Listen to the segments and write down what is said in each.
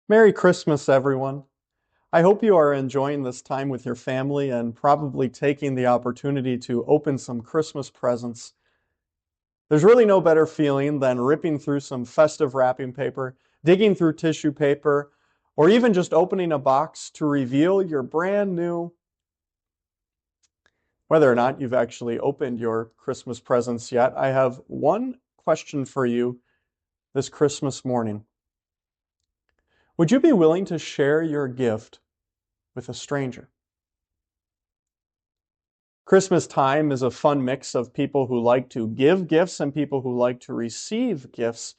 Merry Christmas, everyone. I hope you are enjoying this time with your family and probably taking the opportunity to open some Christmas presents. There's really no better feeling than ripping through some festive wrapping paper, digging through tissue paper, or even just opening a box to reveal your brand new, whether or not you've actually opened your Christmas presents yet. I have one question for you this Christmas morning. Would you be willing to share your gift with a stranger? Christmas time is a fun mix of people who like to give gifts and people who like to receive gifts,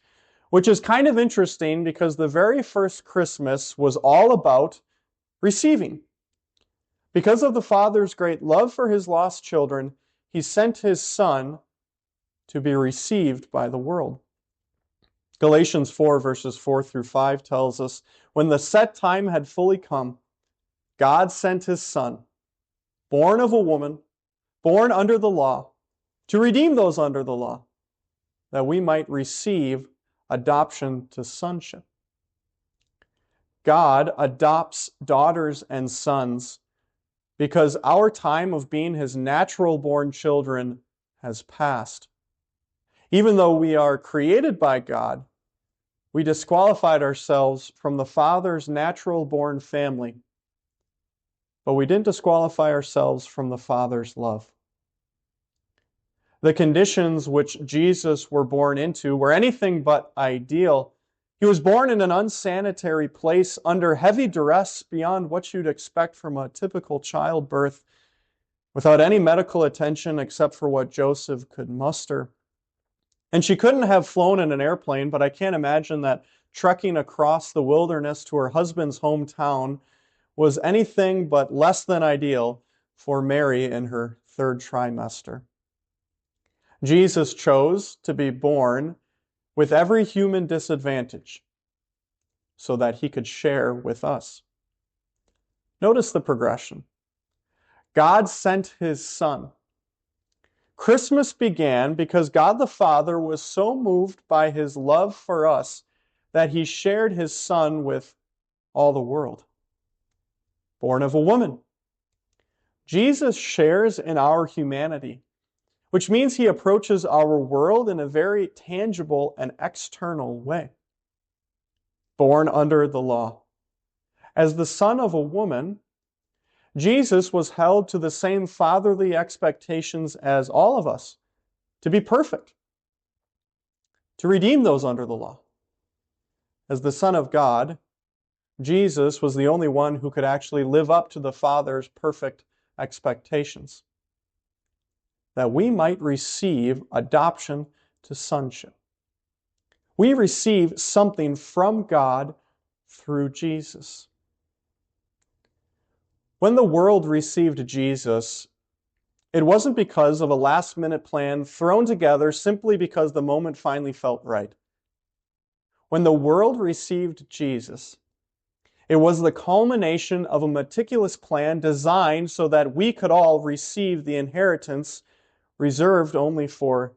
which is kind of interesting because the very first Christmas was all about receiving. Because of the Father's great love for his lost children, he sent his Son to be received by the world. Galatians 4 verses 4 through 5 tells us, when the set time had fully come, God sent his Son, born of a woman, born under the law, to redeem those under the law, that we might receive adoption to sonship. God adopts daughters and sons because our time of being his natural-born children has passed. Even though we are created by God, we disqualified ourselves from the Father's natural-born family, but we didn't disqualify ourselves from the Father's love. The conditions which Jesus were born into were anything but ideal. He was born in an unsanitary place under heavy duress beyond what you'd expect from a typical childbirth, without any medical attention except for what Joseph could muster. And she couldn't have flown in an airplane, but I can't imagine that trekking across the wilderness to her husband's hometown was anything but less than ideal for Mary in her third trimester. Jesus chose to be born with every human disadvantage so that he could share with us. Notice the progression. God sent his Son. Christmas began because God the Father was so moved by his love for us that he shared his Son with all the world. Born of a woman. Jesus shares in our humanity, which means he approaches our world in a very tangible and external way. Born under the law. As the son of a woman, Jesus was held to the same fatherly expectations as all of us, to be perfect, to redeem those under the law. As the Son of God, Jesus was the only one who could actually live up to the Father's perfect expectations, that we might receive adoption to sonship. We receive something from God through Jesus. When the world received Jesus, it wasn't because of a last-minute plan thrown together simply because the moment finally felt right. When the world received Jesus, it was the culmination of a meticulous plan designed so that we could all receive the inheritance reserved only for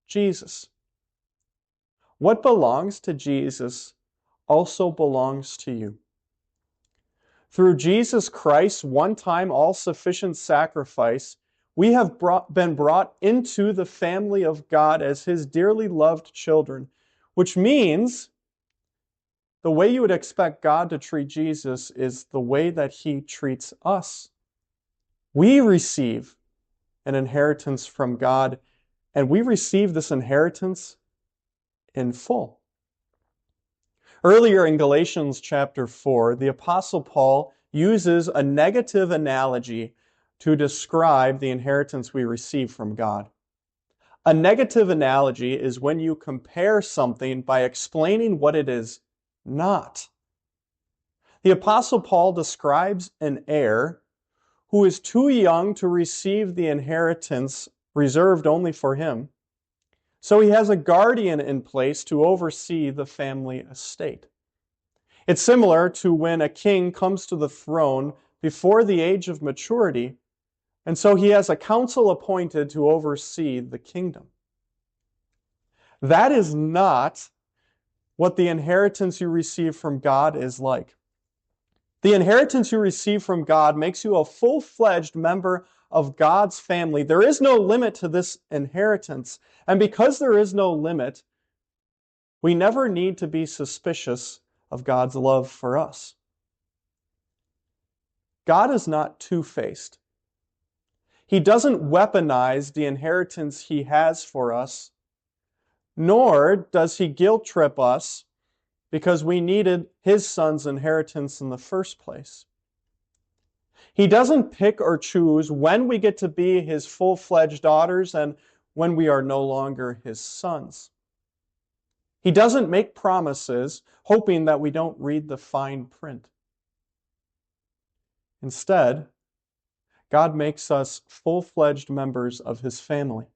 Jesus. What belongs to Jesus also belongs to you. Through Jesus Christ's one-time all-sufficient sacrifice, we have been brought into the family of God as his dearly loved children, which means the way you would expect God to treat Jesus is the way that he treats us. We receive an inheritance from God, and we receive this inheritance in full. Earlier in Galatians chapter 4, the Apostle Paul uses a negative analogy to describe the inheritance we receive from God. A negative analogy is when you compare something by explaining what it is not. The Apostle Paul describes an heir who is too young to receive the inheritance reserved only for him, so he has a guardian in place to oversee the family estate. It's similar to when a king comes to the throne before the age of maturity, and so he has a council appointed to oversee the kingdom. That is not what the inheritance you receive from God is like. The inheritance you receive from God makes you a full-fledged member of God's family. There is no limit to this inheritance. And because there is no limit, we never need to be suspicious of God's love for us. God is not two-faced. He doesn't weaponize the inheritance He has for us, nor does He guilt trip us because we needed His Son's inheritance in the first place. He doesn't pick or choose when we get to be His full-fledged daughters and when we are no longer His sons. He doesn't make promises hoping that we don't read the fine print. Instead, God makes us full-fledged members of His family.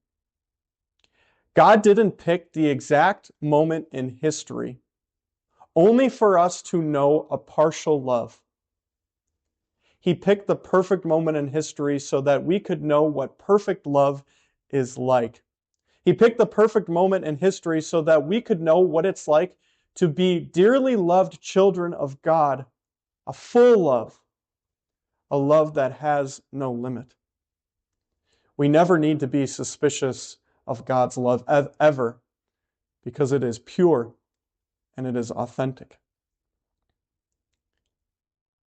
God didn't pick the exact moment in history only for us to know a partial love. He picked the perfect moment in history so that we could know what perfect love is like. He picked the perfect moment in history so that we could know what it's like to be dearly loved children of God, a full love, a love that has no limit. We never need to be suspicious of God's love ever, because it is pure and it is authentic.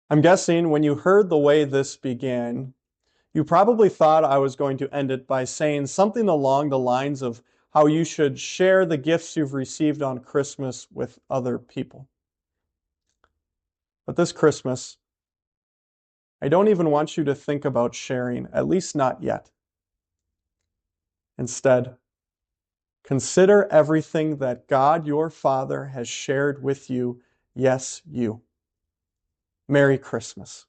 I'm guessing when you heard the way this began, you probably thought I was going to end it by saying something along the lines of how you should share the gifts you've received on Christmas with other people. But this Christmas, I don't even want you to think about sharing, at least not yet. Instead, consider everything that God, your Father, has shared with you. Yes, you. Merry Christmas.